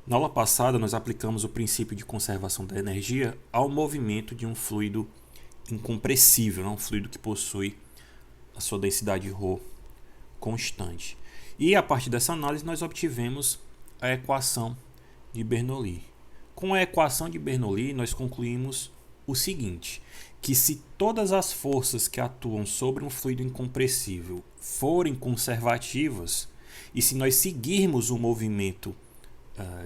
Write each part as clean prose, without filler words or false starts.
Na aula passada, nós aplicamos o princípio de conservação da energia ao movimento de um fluido incompressível, um fluido que possui a sua densidade ρ constante. E a partir dessa análise, nós obtivemos a equação de Bernoulli. Com a equação de Bernoulli, nós concluímos o seguinte, que se todas as forças que atuam sobre um fluido incompressível forem conservativas, e se nós seguirmos o movimento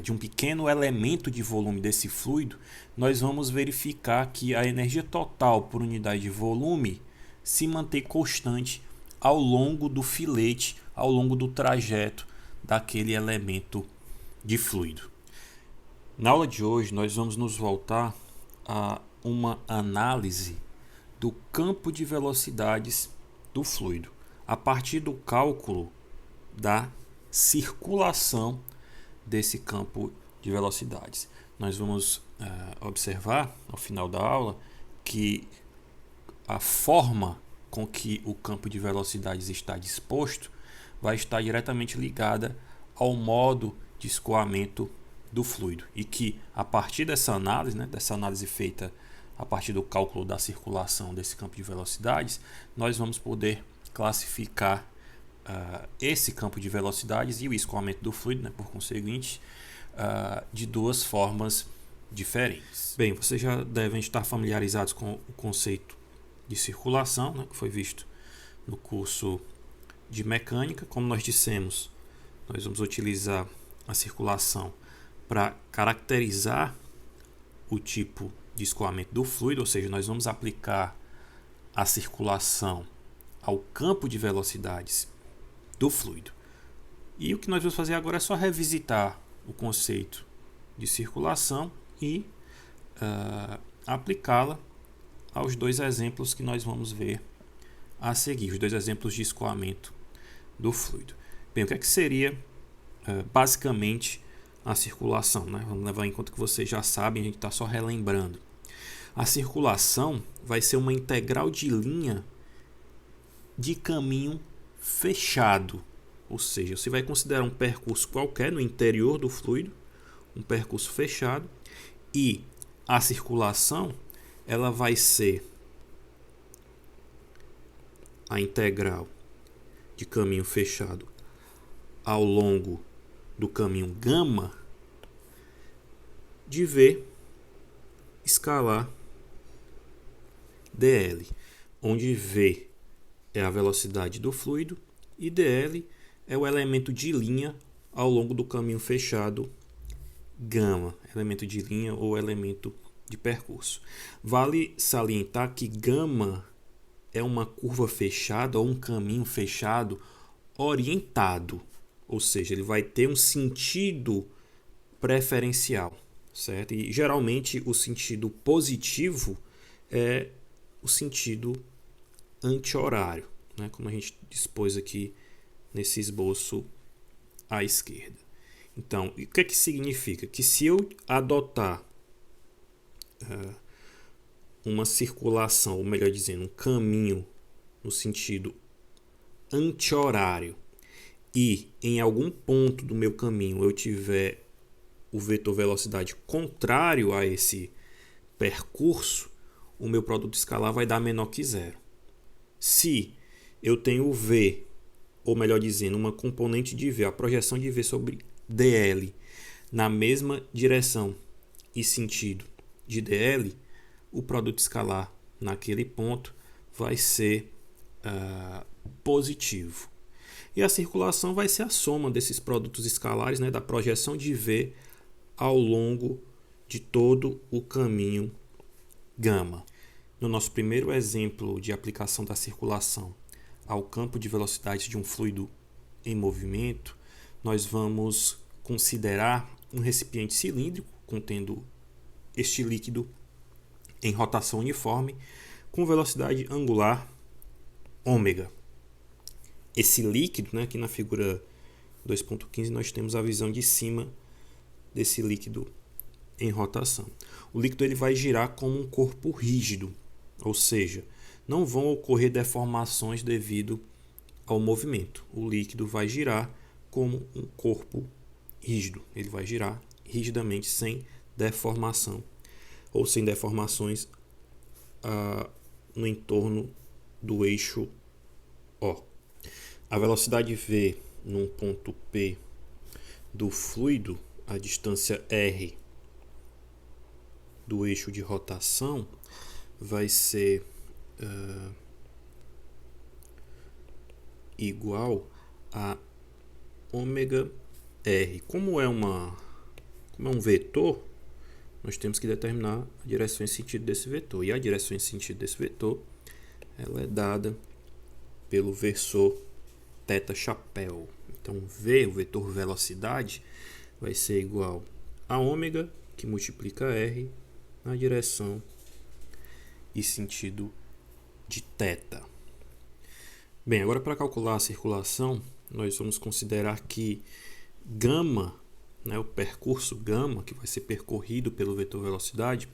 de um pequeno elemento de volume desse fluido, nós vamos verificar que a energia total por unidade de volume se mantém constante ao longo do filete, ao longo do trajeto daquele elemento de fluido. Na aula de hoje, nós vamos nos voltar a uma análise do campo de velocidades do fluido, a partir do cálculo da circulação desse campo de velocidades. Nós vamos observar ao final da aula que a forma com que o campo de velocidades está disposto vai estar diretamente ligada ao modo de escoamento do fluido, e que a partir dessa análise feita a partir do cálculo da circulação desse campo de velocidades, nós vamos poder classificar esse campo de velocidades e o escoamento do fluido, por conseguinte, de duas formas diferentes. Bem, vocês já devem estar familiarizados com o conceito de circulação, que foi visto no curso de mecânica. Como nós dissemos, nós vamos utilizar a circulação para caracterizar o tipo de escoamento do fluido, ou seja, nós vamos aplicar a circulação ao campo de velocidades do fluido. E o que nós vamos fazer agora é só revisitar o conceito de circulação e aplicá-la aos dois exemplos que nós vamos ver a seguir, os dois exemplos de escoamento do fluido. Bem, o que seria basicamente a circulação? Vamos levar em conta que vocês já sabem, a gente está só relembrando. A circulação vai ser uma integral de linha de caminho fechado, ou seja, você vai considerar um percurso qualquer no interior do fluido, um percurso fechado, e a circulação ela vai ser a integral de caminho fechado ao longo do caminho gama de V escalar dl, onde V é a velocidade do fluido e dl é o elemento de linha ao longo do caminho fechado gama, elemento de linha ou elemento de percurso. Vale salientar que gama é uma curva fechada ou um caminho fechado orientado, ou seja, ele vai ter um sentido preferencial, certo? E geralmente o sentido positivo é o sentido anti-horário, como a gente dispôs aqui nesse esboço à esquerda. Então, o que é que significa? Que se eu adotar uma circulação, ou melhor dizendo, um caminho no sentido anti-horário, e em algum ponto do meu caminho eu tiver o vetor velocidade contrário a esse percurso, o meu produto escalar vai dar menor que zero. Se eu tenho o V, ou melhor dizendo, uma componente de V, a projeção de V sobre dl na mesma direção e sentido de dl, o produto escalar naquele ponto vai ser positivo. E a circulação vai ser a soma desses produtos escalares, da projeção de V ao longo de todo o caminho gama. No nosso primeiro exemplo de aplicação da circulação ao campo de velocidade de um fluido em movimento, nós vamos considerar um recipiente cilíndrico contendo este líquido em rotação uniforme com velocidade angular ômega. Esse líquido, aqui na figura 2.15, nós temos a visão de cima desse líquido em rotação. O líquido ele vai girar como um corpo rígido, ou seja, não vão ocorrer deformações devido ao movimento. O líquido vai girar como um corpo rígido, ele vai girar rigidamente sem deformação ou sem deformações no entorno do eixo O. A velocidade V num ponto P do fluido, a distância R do eixo de rotação vai ser igual a ômega R. Como é um vetor, nós temos que determinar a direção e sentido desse vetor. E a direção e sentido desse vetor ela é dada pelo versor θ chapéu. Então, V, o vetor velocidade, vai ser igual a ômega, que multiplica R, na direção e sentido de θ. Bem, agora para calcular a circulação, nós vamos considerar que gama, o percurso gama, que vai ser percorrido pelo vetor velocidade,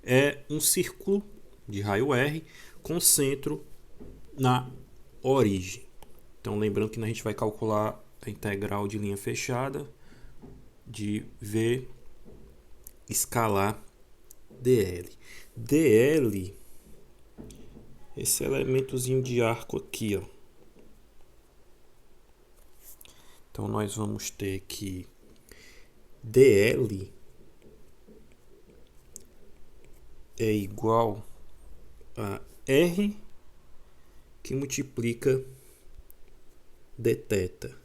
é um círculo de raio R com centro na origem. Então, lembrando que a gente vai calcular a integral de linha fechada de V escalar dl. dl, esse elementozinho de arco aqui, ó. Então, nós vamos ter que dl é igual a R que multiplica dθ.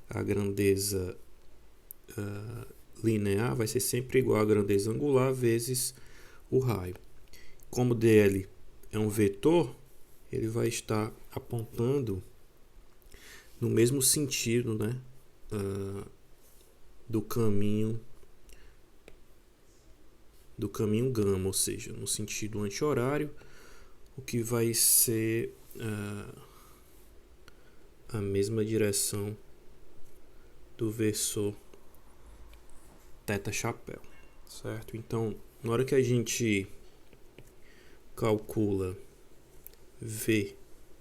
A grandeza linear vai ser sempre igual à grandeza angular vezes o raio. Como dl é um vetor, ele vai estar apontando no mesmo sentido, do caminho gama, ou seja, no sentido anti-horário, o que vai ser a mesma direção do versor θ chapéu, certo? Então, na hora que a gente calcula V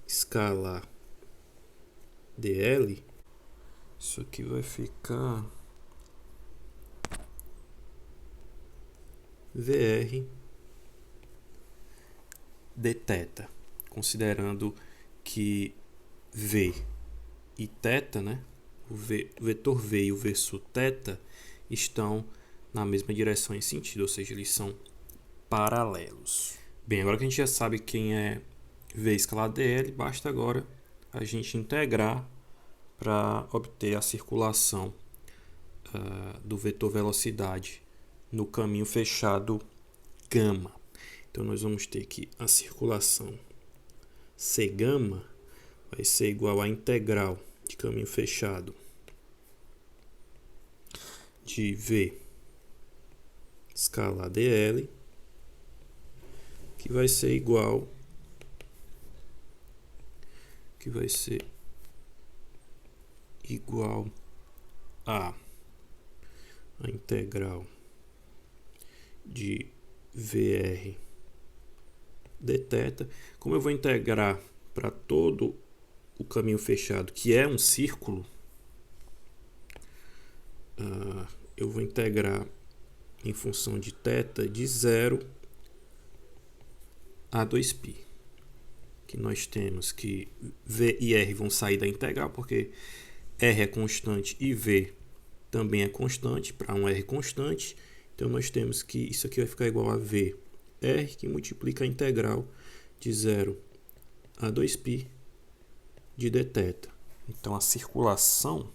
escalar dl, isso aqui vai ficar VR dθ, considerando que V e θ, o vetor V e o versor θ estão na mesma direção e sentido, ou seja, eles são paralelos. Bem, agora que a gente já sabe quem é V escalar dl, basta agora a gente integrar para obter a circulação do vetor velocidade no caminho fechado gama. Então, nós vamos ter que a circulação C gama vai ser igual à integral de caminho fechado de V escalar dl, que vai ser igual a integral de VR dθ. Como eu vou integrar para todo o caminho fechado, que é um círculo, eu vou integrar em função de θ de 0 a 2π. Que nós temos que V e R vão sair da integral, porque R é constante e V também é constante, para um R constante. Então, nós temos que isso aqui vai ficar igual a V R, que multiplica a integral de 0 a 2π de dθ. Então, a circulação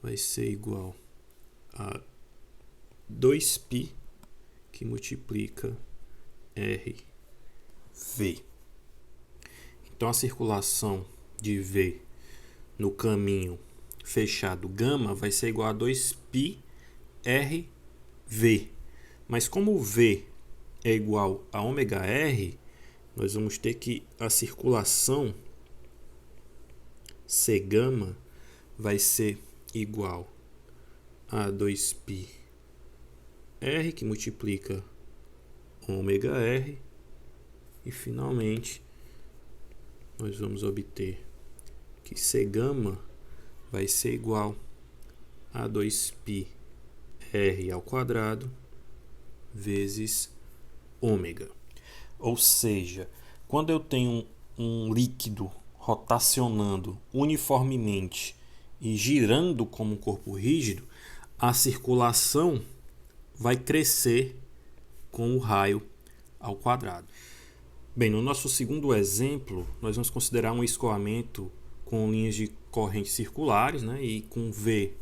vai ser igual a 2π, que multiplica RV. Então, a circulação de V no caminho fechado gama vai ser igual a 2π RV. Mas como o V é igual a ômega R, nós vamos ter que a circulação C gama vai ser igual a 2π R, que multiplica ômega R, e finalmente nós vamos obter que C gama vai ser igual A2πr ao quadrado vezes ômega. Ou seja, quando eu tenho um líquido rotacionando uniformemente e girando como um corpo rígido, a circulação vai crescer com o raio ao quadrado. Bem, no nosso segundo exemplo, nós vamos considerar um escoamento com linhas de corrente circulares, né, e com V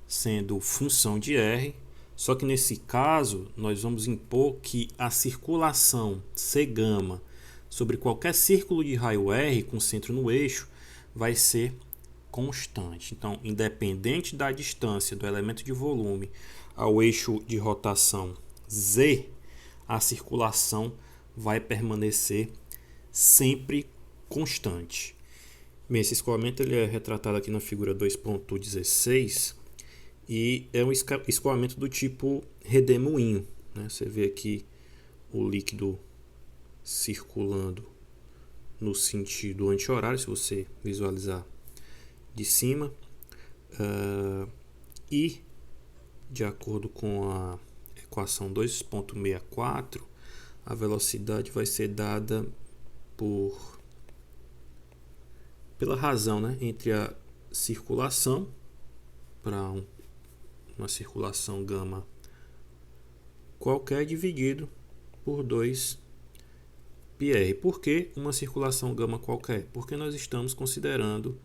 sendo função de R. Só que nesse caso, nós vamos impor que a circulação C' sobre qualquer círculo de raio R com centro no eixo vai ser constante. Então, independente da distância do elemento de volume ao eixo de rotação Z, a circulação vai permanecer sempre constante. Bem, esse escoamento ele é retratado aqui na figura 2.16 e é um escoamento do tipo redemoinho, né? Você vê aqui o líquido circulando no sentido anti-horário, se você visualizar de cima, e de acordo com a equação 2.64, a velocidade vai ser dada pela razão, né, entre a circulação para uma circulação gama qualquer dividido por 2πr. Por que uma circulação gama qualquer? Porque nós estamos considerando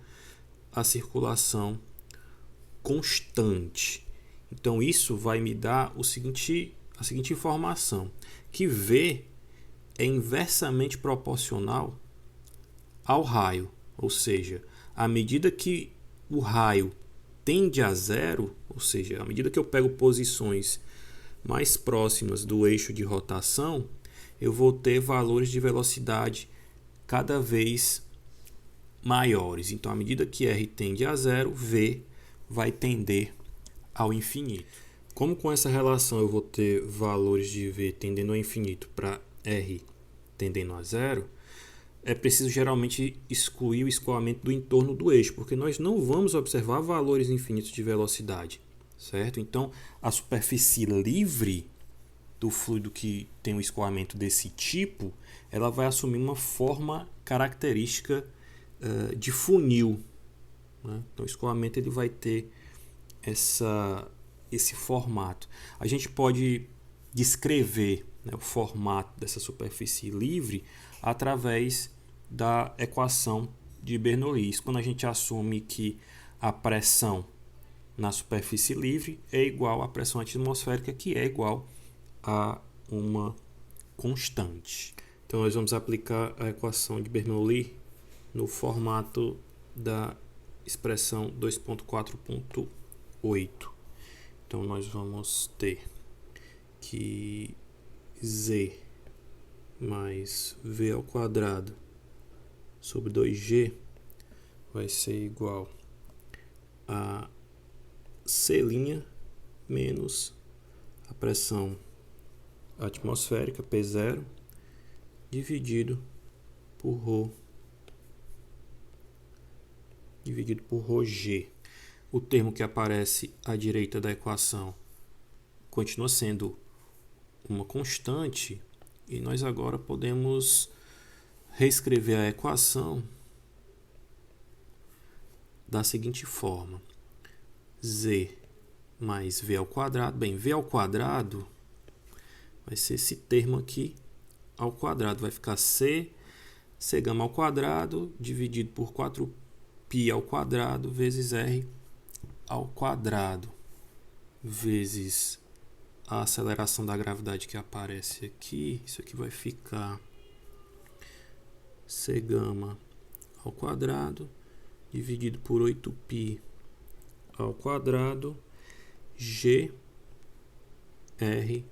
a circulação constante. Então isso vai me dar a seguinte informação, que V é inversamente proporcional ao raio, ou seja, à medida que o raio tende a zero, ou seja, à medida que eu pego posições mais próximas do eixo de rotação, eu vou ter valores de velocidade cada vez maiores. Então, à medida que R tende a zero, V vai tender ao infinito. Como com essa relação eu vou ter valores de V tendendo ao infinito para R tendendo a zero, é preciso geralmente excluir o escoamento do entorno do eixo, porque nós não vamos observar valores infinitos de velocidade, certo? Então, a superfície livre do fluido que tem um escoamento desse tipo, ela vai assumir uma forma característica de funil, né? Então, o escoamento ele vai ter esse formato. A gente pode descrever, né, o formato dessa superfície livre através da equação de Bernoulli. Quando a gente assume que a pressão na superfície livre é igual à pressão atmosférica, que é igual a uma constante. Então, nós vamos aplicar a equação de Bernoulli no formato da expressão 2.4.8. Então, nós vamos ter que Z mais V ao quadrado sobre 2G vai ser igual a C' menos a pressão atmosférica, P0, dividido por ρg. O termo que aparece à direita da equação continua sendo uma constante, e nós agora podemos reescrever a equação da seguinte forma: Z mais V ao quadrado. Bem, V ao quadrado vai ser esse termo aqui ao quadrado. Vai ficar C gama ao quadrado dividido por 4π ao quadrado vezes R ao quadrado vezes a aceleração da gravidade que aparece aqui. Isso aqui vai ficar C gama ao quadrado dividido por 8π ao quadrado G R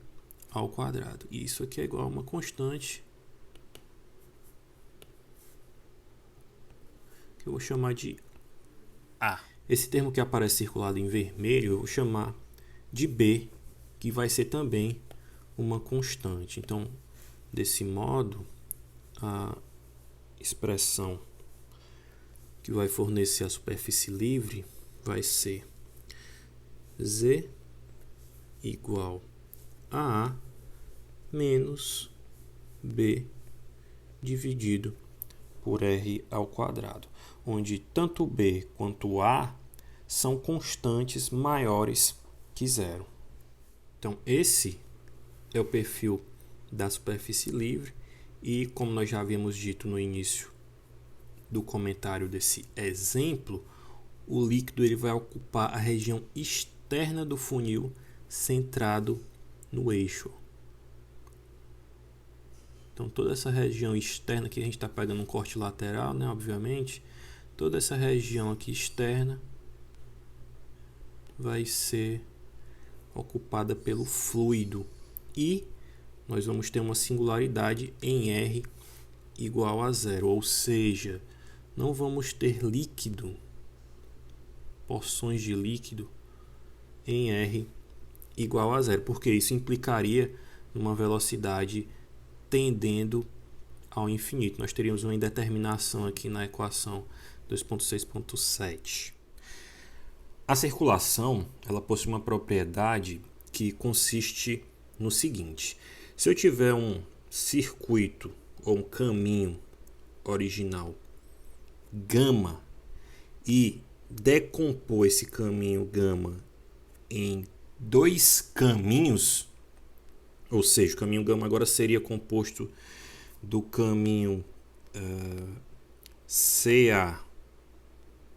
ao quadrado. E isso aqui é igual a uma constante que eu vou chamar de A. Esse termo que aparece circulado em vermelho eu vou chamar de B, que vai ser também uma constante. Então, desse modo, a expressão que vai fornecer a superfície livre vai ser Z igual a A menos B dividido por R ao quadrado, onde tanto B quanto A são constantes maiores que zero. Então, esse é o perfil da superfície livre e, como nós já havíamos dito no início do comentário desse exemplo, o líquido ele vai ocupar a região externa do funil centrado no eixo. Então, toda essa região externa, aqui a gente está pegando um corte lateral, né, obviamente, toda essa região aqui externa vai ser ocupada pelo fluido e nós vamos ter uma singularidade em R igual a zero, ou seja, não vamos ter líquido, porções de líquido em R igual a zero, porque isso implicaria numa velocidade tendendo ao infinito. Nós teríamos uma indeterminação aqui na equação 2.6.7. A circulação ela possui uma propriedade que consiste no seguinte: se eu tiver um circuito ou um caminho original gama e decompor esse caminho gama em dois caminhos, ou seja, o caminho gama agora seria composto do caminho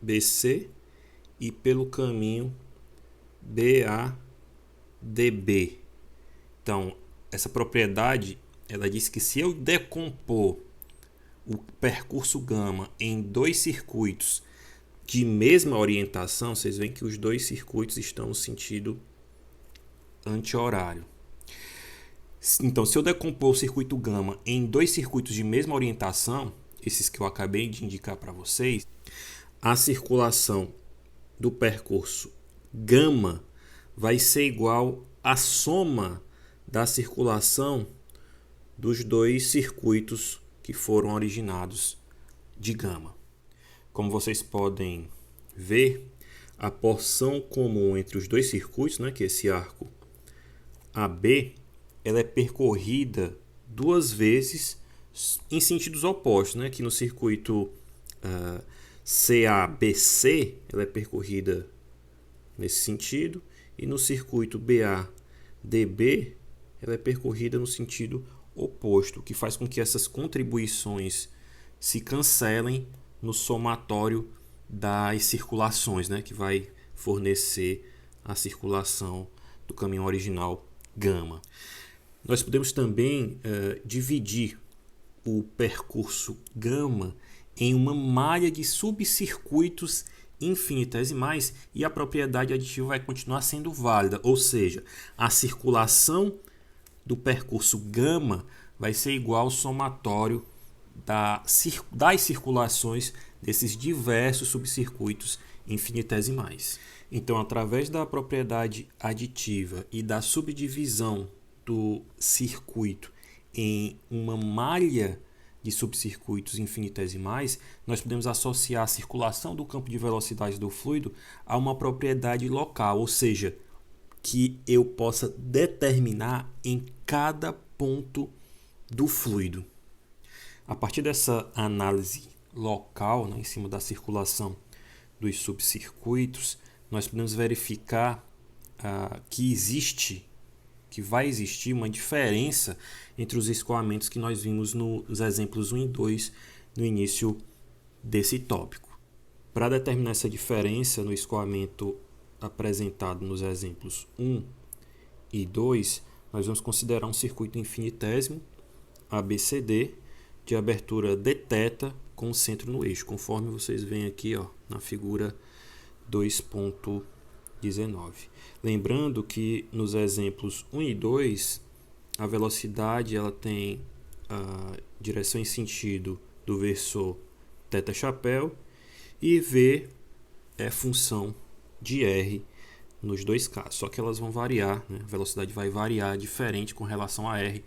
CABC e pelo caminho BADB. Então, essa propriedade ela diz que se eu decompor o percurso gama em dois circuitos de mesma orientação, vocês veem que os dois circuitos estão no sentido anti-horário. Então, se eu decompor o circuito gama em dois circuitos de mesma orientação, esses que eu acabei de indicar para vocês, a circulação do percurso gama vai ser igual à soma da circulação dos dois circuitos que foram originados de gama. Como vocês podem ver, a porção comum entre os dois circuitos, né, que é esse arco AB, ela é percorrida duas vezes em sentidos opostos, né? Que no circuito CABC ela é percorrida nesse sentido e no circuito BADB ela é percorrida no sentido oposto, o que faz com que essas contribuições se cancelem no somatório das circulações, né? Que vai fornecer a circulação do caminho original gama. Nós podemos também dividir o percurso gama em uma malha de subcircuitos infinitesimais e a propriedade aditiva vai continuar sendo válida, ou seja, a circulação do percurso gama vai ser igual ao somatório das circulações desses diversos subcircuitos infinitesimais. Então, através da propriedade aditiva e da subdivisão do circuito em uma malha de subcircuitos infinitesimais, nós podemos associar a circulação do campo de velocidade do fluido a uma propriedade local, ou seja, que eu possa determinar em cada ponto do fluido. A partir dessa análise local, né, em cima da circulação dos subcircuitos, nós podemos verificar que vai existir uma diferença entre os escoamentos que nós vimos nos exemplos 1 e 2 no início desse tópico. Para determinar essa diferença no escoamento apresentado nos exemplos 1 e 2, nós vamos considerar um circuito infinitésimo ABCD de abertura dθ com centro no eixo, conforme vocês veem aqui na figura 2.19. Lembrando que nos exemplos 1 e 2, a velocidade ela tem a direção em sentido do versor θ chapéu e V é função de R nos dois casos, só que elas vão variar, né? A velocidade vai variar diferente com relação a R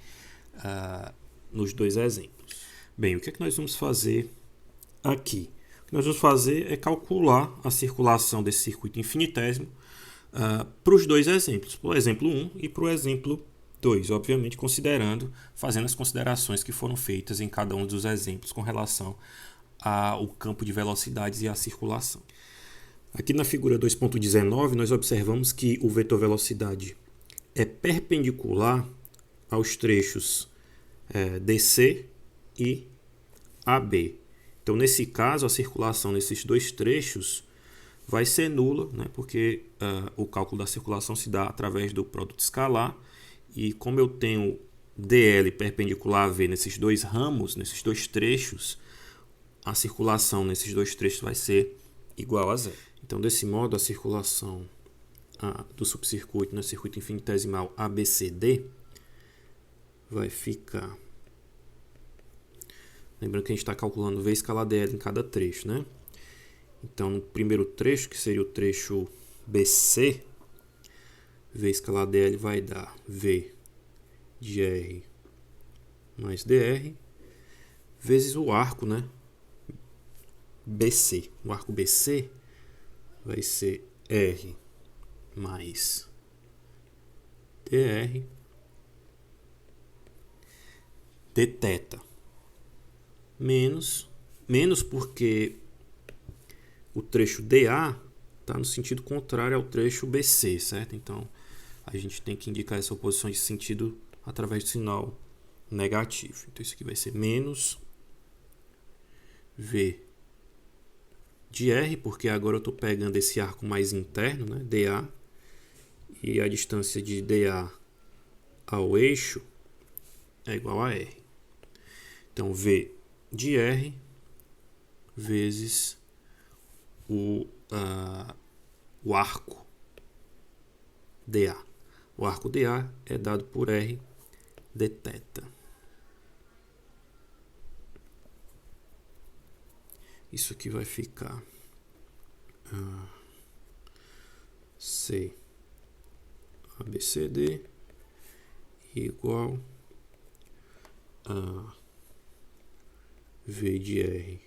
nos dois exemplos. Bem, o que é que nós vamos fazer aqui? O que nós vamos fazer é calcular a circulação desse circuito infinitésimo para os dois exemplos, para o exemplo 1 e para o exemplo 2, obviamente fazendo as considerações que foram feitas em cada um dos exemplos com relação ao campo de velocidades e à circulação. Aqui na figura 2.19 nós observamos que o vetor velocidade é perpendicular aos trechos DC e AB. Então, nesse caso, a circulação nesses dois trechos vai ser nula, né, porque o cálculo da circulação se dá através do produto escalar, e como eu tenho DL perpendicular a V nesses dois ramos, nesses dois trechos, a circulação nesses dois trechos vai ser igual a zero. Então, desse modo, a circulação do subcircuito no circuito infinitesimal ABCD vai ficar... Lembrando que a gente está calculando V escalar dl em cada trecho, né? Então, no primeiro trecho, que seria o trecho BC, V escalar dl vai dar V de R mais dr vezes o arco, né? BC. O arco BC vai ser R mais dr dθ. Menos porque o trecho DA está no sentido contrário ao trecho BC, certo? Então, a gente tem que indicar essa oposição de sentido através do sinal negativo. Então, isso aqui vai ser menos V de R, porque agora eu estou pegando esse arco mais interno, né, DA, e a distância de DA ao eixo é igual a R. Então, V de R vezes o arco DA. O arco DA é dado por R dθ. Isso aqui vai ficar C ABCD igual a V de R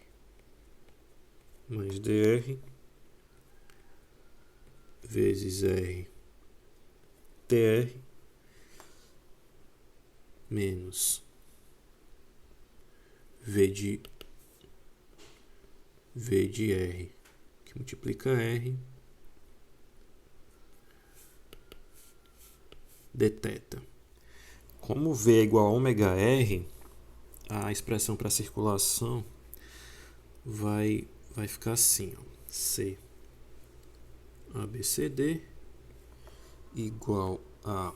mais dr vezes R dr menos V de R, que multiplica R dθ. Como V é igual a ômega R, a expressão para circulação vai ficar assim, ó, C ABCD igual a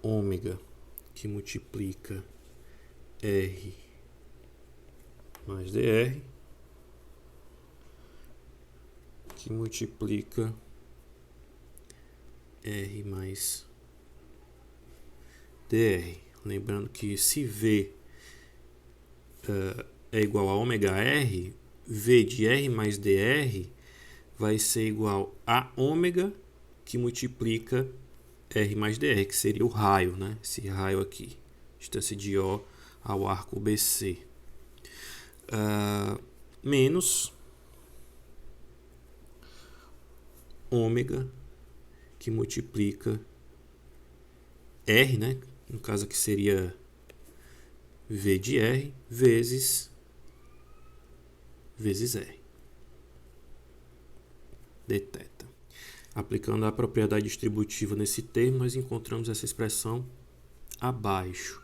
ômega que multiplica R mais dr que multiplica R mais dr. Lembrando que se V é igual a ômega R, V de R mais dr vai ser igual a ômega que multiplica R mais dr, que seria o raio, né? Esse raio aqui, distância de O ao arco BC. Menos ômega que multiplica R, né? No caso aqui seria V de R vezes R dθ. Aplicando a propriedade distributiva nesse termo, nós encontramos essa expressão abaixo.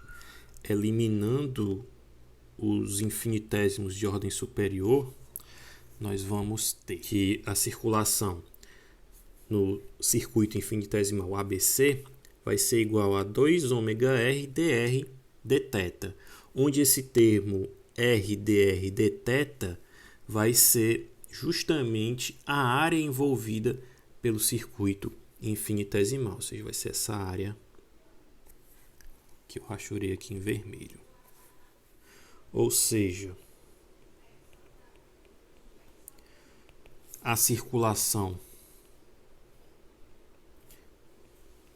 Eliminando os infinitésimos de ordem superior, nós vamos ter que a circulação no circuito infinitesimal ABC vai ser igual a 2 ômega R dr dθ, onde esse termo R dr dθ vai ser justamente a área envolvida pelo circuito infinitesimal, ou seja, vai ser essa área que eu rachurei aqui em vermelho. Ou seja, a circulação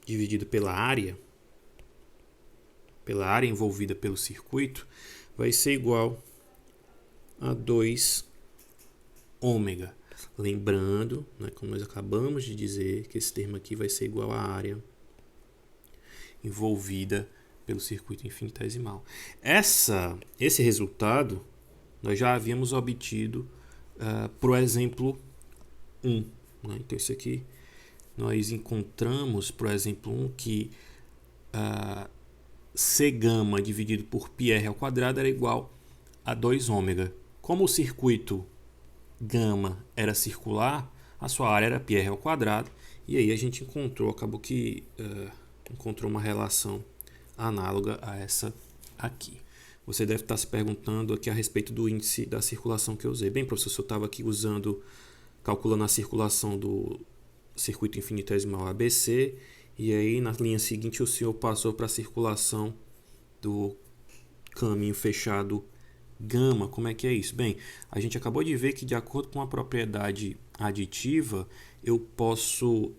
dividida pela área envolvida pelo circuito, vai ser igual a 2 ômega. Lembrando, né, como nós acabamos de dizer, que esse termo aqui vai ser igual à área envolvida pelo circuito infinitesimal. Esse resultado nós já havíamos obtido para o exemplo 1. Né? Então, isso aqui nós encontramos, por exemplo, 1 que C gama dividido por πr ao quadrado era igual a 2 ômega. Como o circuito gama era circular, a sua área era πr ao quadrado, e aí a gente acabou que encontrou uma relação análoga a essa aqui. Você deve estar se perguntando aqui a respeito do índice da circulação que eu usei. Bem, professor, eu estava aqui calculando a circulação do circuito infinitesimal ABC, e aí na linha seguinte o senhor passou para a circulação do caminho fechado gama. Como é que é isso? Bem, a gente acabou de ver que de acordo com a propriedade aditiva, eu posso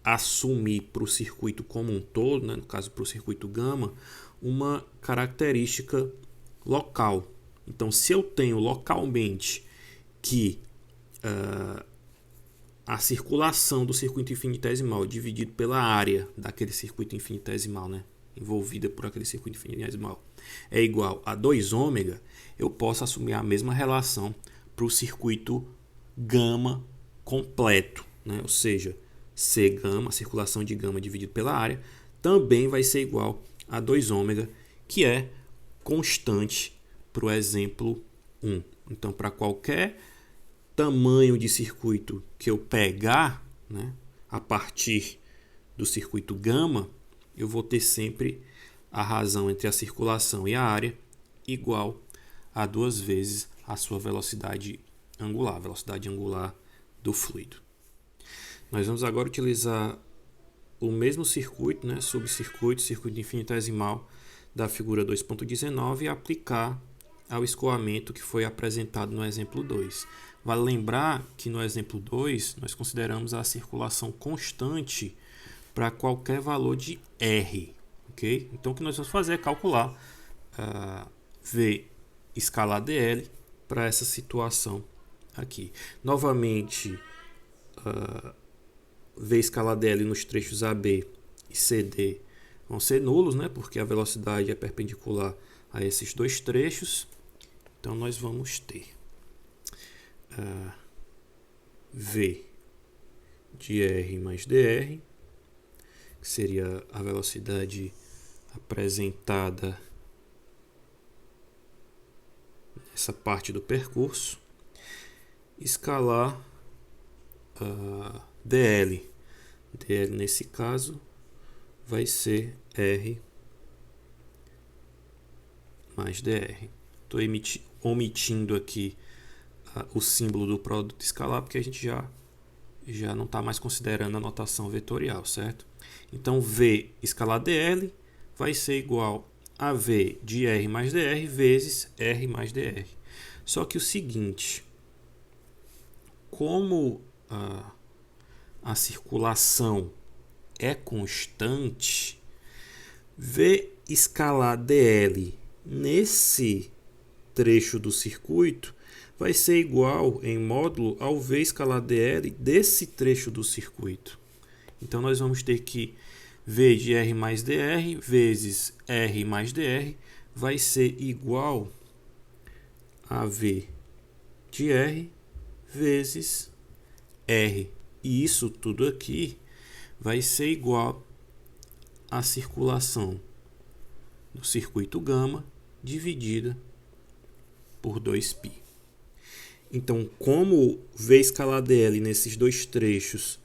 assumir para o circuito como um todo, né, no caso para o circuito gama, uma característica local. Então, se eu tenho localmente que a circulação do circuito infinitesimal dividido pela área daquele circuito infinitesimal, né, envolvida por aquele circuito infinitesimal, é igual a 2 ômega, eu posso assumir a mesma relação para o circuito gama completo, né? Ou seja, C gama, a circulação de gama dividido pela área, também vai ser igual a 2 ômega, que é constante para o exemplo 1. Então, para qualquer tamanho de circuito que eu pegar, né, a partir do circuito gama, eu vou ter sempre a razão entre a circulação e a área igual a 2 vezes a sua velocidade angular do fluido. Nós vamos agora utilizar o mesmo circuito, né, circuito infinitesimal da figura 2.19 e aplicar ao escoamento que foi apresentado no exemplo 2. Vale lembrar que no exemplo 2 nós consideramos a circulação constante para qualquer valor de R. Okay? Então o que nós vamos fazer é calcular V escalar dl para essa situação aqui. Novamente, V escalar dl nos trechos AB e CD vão ser nulos, né? Porque a velocidade é perpendicular a esses dois trechos. Então nós vamos ter V de R mais dr, que seria a velocidade apresentada nessa parte do percurso, escalar dl. dl nesse caso vai ser R mais dr. Estou omitindo aqui o símbolo do produto escalar, porque a gente já não está mais considerando a notação vetorial, certo? Então, V escalar dl vai ser igual a V de R mais dr vezes R mais dr. Só que o seguinte, como a circulação é constante, V escalar dl nesse trecho do circuito vai ser igual em módulo ao V escalar dl desse trecho do circuito. Então nós vamos ter que V de R mais dr vezes R mais dr vai ser igual a V de R vezes R. E isso tudo aqui vai ser igual à circulação do circuito gama dividida por 2π. Então, como V escalar dl nesses dois trechos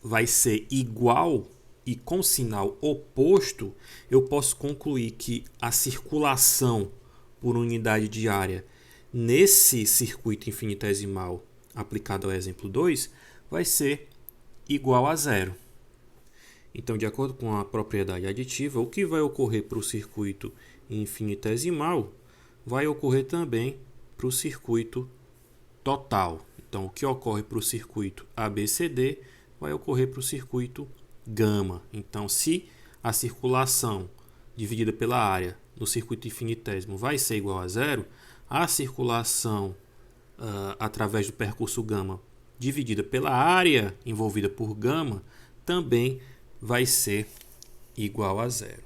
vai ser igual e com sinal oposto, eu posso concluir que a circulação por unidade de área nesse circuito infinitesimal aplicado ao exemplo 2 vai ser igual a zero. Então, de acordo com a propriedade aditiva, o que vai ocorrer para o circuito infinitesimal vai ocorrer também para o circuito total. Então, o que ocorre para o circuito ABCD vai ocorrer para o circuito gama. Então, se a circulação dividida pela área no circuito infinitésimo vai ser igual a zero, a circulação através do percurso γ dividida pela área envolvida por γ também vai ser igual a zero.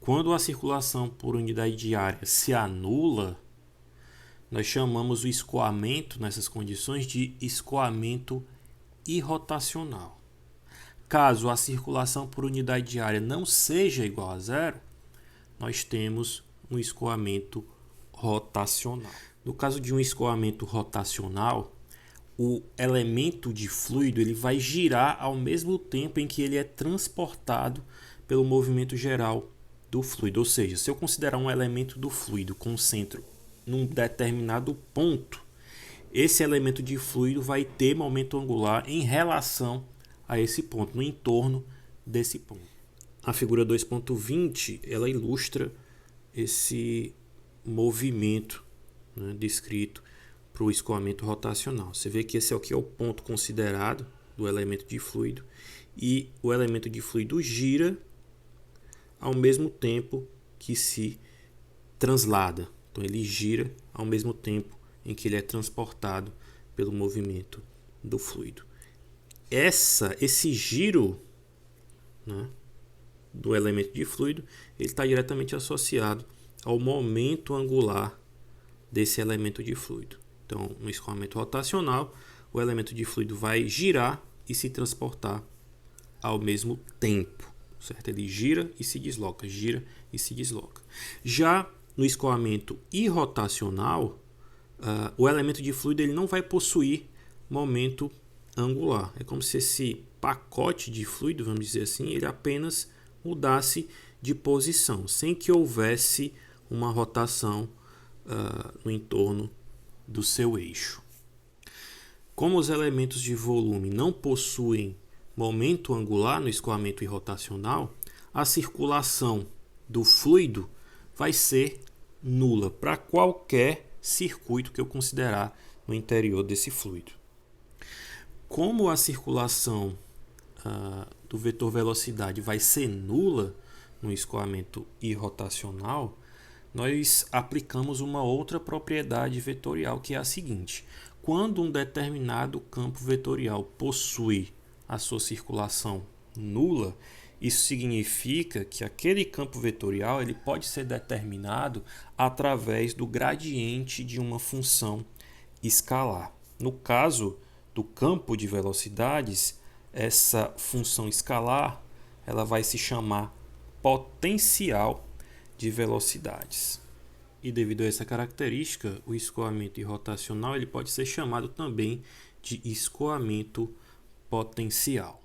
Quando a circulação por unidade de área se anula, nós chamamos o escoamento nessas condições de escoamento irrotacional. Caso a circulação por unidade de área não seja igual a zero, nós temos um escoamento rotacional. No caso de um escoamento rotacional, o elemento de fluido ele vai girar ao mesmo tempo em que ele é transportado pelo movimento geral do fluido. Ou seja, se eu considerar um elemento do fluido com centro num determinado ponto, esse elemento de fluido vai ter momento angular em relação a esse ponto, no entorno desse ponto. A figura 2.20 ela ilustra esse movimento, né, descrito para o escoamento rotacional. Você vê que esse aqui é o ponto considerado do elemento de fluido e o elemento de fluido gira ao mesmo tempo que se translada. Então ele gira ao mesmo tempo em que ele é transportado pelo movimento do fluido. Esse giro, né, do elemento de fluido, ele está diretamente associado ao momento angular desse elemento de fluido. Então, no escoamento rotacional, o elemento de fluido vai girar e se transportar ao mesmo tempo, certo? Ele gira e se desloca, gira e se desloca. Já no escoamento irrotacional, o elemento de fluido ele não vai possuir momento angular. É como se esse pacote de fluido, vamos dizer assim, ele apenas mudasse de posição, sem que houvesse uma rotação no entorno do seu eixo. Como os elementos de volume não possuem momento angular no escoamento irrotacional, a circulação do fluido vai ser nula para qualquer circuito que eu considerar no interior desse fluido. Como a circulação do vetor velocidade vai ser nula no escoamento irrotacional, nós aplicamos uma outra propriedade vetorial, que é a seguinte: quando um determinado campo vetorial possui a sua circulação nula, isso significa que aquele campo vetorial ele pode ser determinado através do gradiente de uma função escalar. No caso do campo de velocidades, essa função escalar ela vai se chamar potencial de velocidades. E devido a essa característica, o escoamento irrotacional ele pode ser chamado também de escoamento potencial.